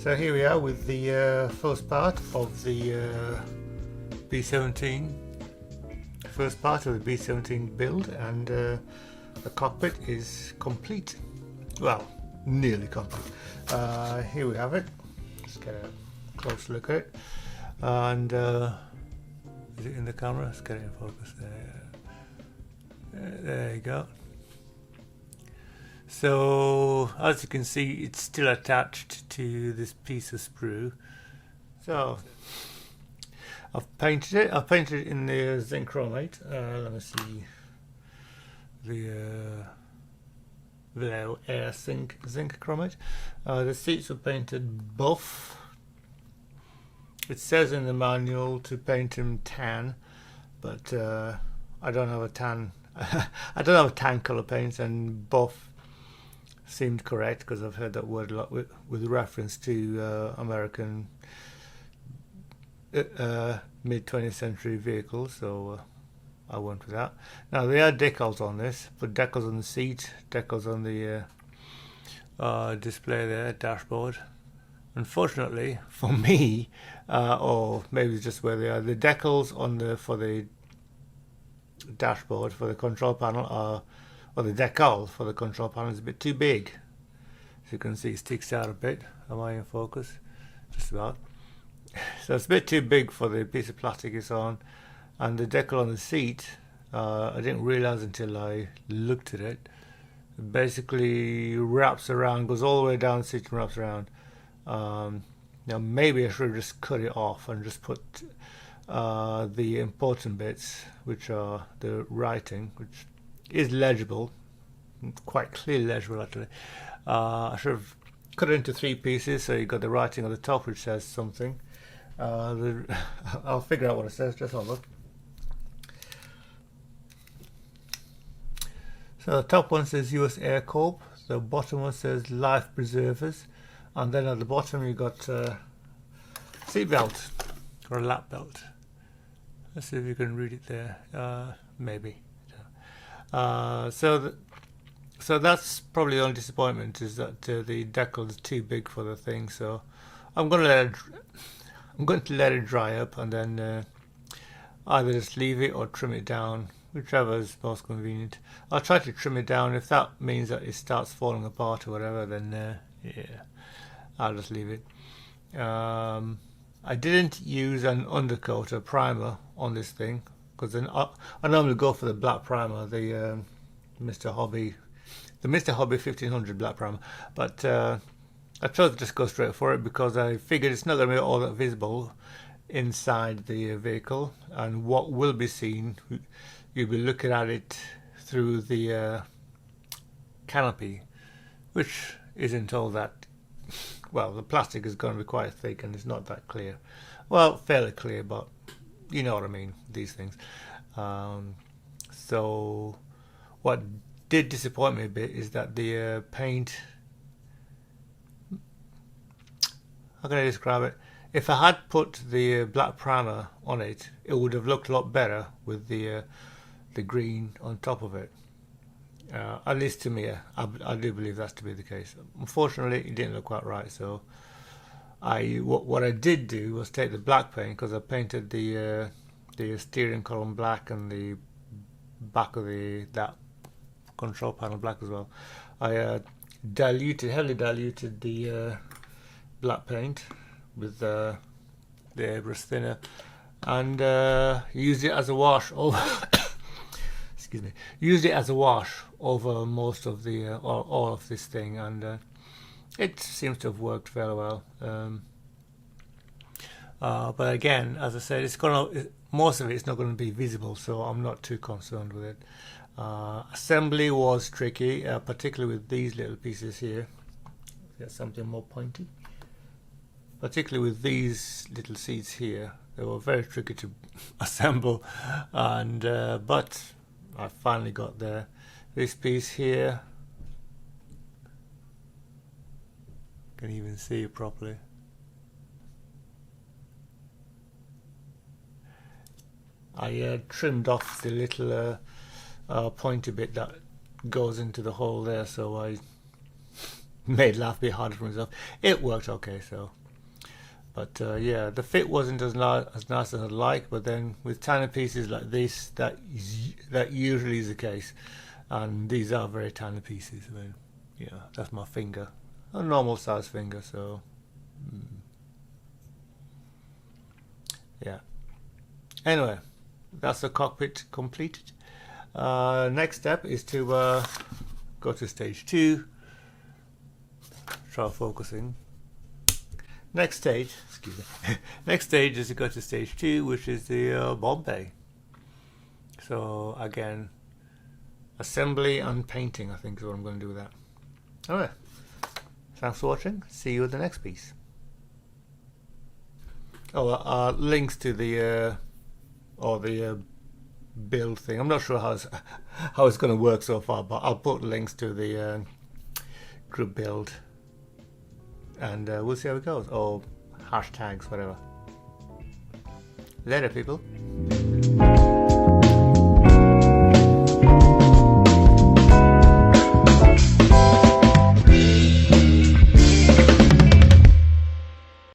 So here we are with the first part of the B17. First part of the B17 build, and the cockpit is complete. Well, nearly complete. Here we have it. Let's get a close look at it. And is it in the camera? Let's get it in focus there. There you go. So as you can see, it's still attached to this piece of sprue. So I've painted it. I've painted it in the zinc chromate. Let me see the air zinc chromate. The seats were painted buff. It says in the manual to paint them tan, but I don't have a tan. I don't have a tan color paint, and buff seemed correct because I've heard that word a lot with reference to American mid-20th century vehicles, so I went with that. Now there are decals on this, but decals on the seat, decals on the display there, dashboard. Unfortunately for me, or maybe it's just where they are, the decals on for the dashboard for the control panel are, or the decal for the control panel is a bit too big. As you can see, it sticks out a bit. Am I in focus? Just about. So it's a bit too big for the piece of plastic it's on. And the decal on the seat, I didn't realize until I looked at it, it basically wraps around, goes all the way down the seat and wraps around. Now maybe I should have just cut it off and just put the important bits, which are the writing, which is legible, quite clearly legible actually. I should have cut it into 3 pieces, so you've got the writing on the top which says something. I'll figure out what it says, just have a look. So the top one says US Air Corp, the bottom one says Life Preservers, and then at the bottom you've got seat belt or a lap belt. Let's see if you can read it there. Maybe. So that's probably the only disappointment, is that the decal is too big for the thing. So I'm going to let it dry up, and then either just leave it or trim it down, whichever is most convenient. I'll try to trim it down. If that means that it starts falling apart or whatever, then yeah, I'll just leave it. I didn't use an undercoat or primer on this thing, because I normally go for the black primer, the Mr. Hobby 1500 black primer, but I chose to just go straight for it because I figured it's not going to be all that visible inside the vehicle, and what will be seen, you'll be looking at it through the canopy, which isn't all that, well, the plastic is going to be quite thick and it's not that clear. Well, fairly clear, but you know what I mean, these things. So what did disappoint me a bit is that the paint, how can I describe it? If I had put the black primer on it, it would have looked a lot better with the green on top of it. At least to me, I do believe that's to be the case. Unfortunately, it didn't look quite right. So what I did do was take the black paint, because I painted the steering column black and the back of that control panel black as well. I heavily diluted the black paint with the airbrush thinner, and used it as a wash over excuse me, used it as a wash over most of the all of this thing, and it seems to have worked fairly well. But again, as I said, most of it's not going to be visible, so I'm not too concerned with it. Assembly was tricky, particularly with these little pieces here. Get something more pointy. Particularly with these little seats here, they were very tricky to assemble, and but I finally got there. This piece here, can even see it properly. I trimmed off the little pointy bit that goes into the hole there, so I made life a bit harder for myself. It worked okay, so But yeah, the fit wasn't as nice as I'd like. But then with tiny pieces like this, that usually is the case, and these are very tiny pieces. I mean, yeah, that's my finger, a normal size finger. So yeah. Anyway, that's the cockpit completed. Next step is to go to stage 2. Try focusing. Next stage, excuse me. Next stage is to go to stage 2, which is the bomb bay. So again, assembly and painting, I think is what I'm going to do with that. Alright, thanks for watching. See you at the next piece. Oh, links to the build thing. I'm not sure how it's going to work so far, but I'll put links to the group build, and we'll see how it goes, or hashtags, whatever. Later, people.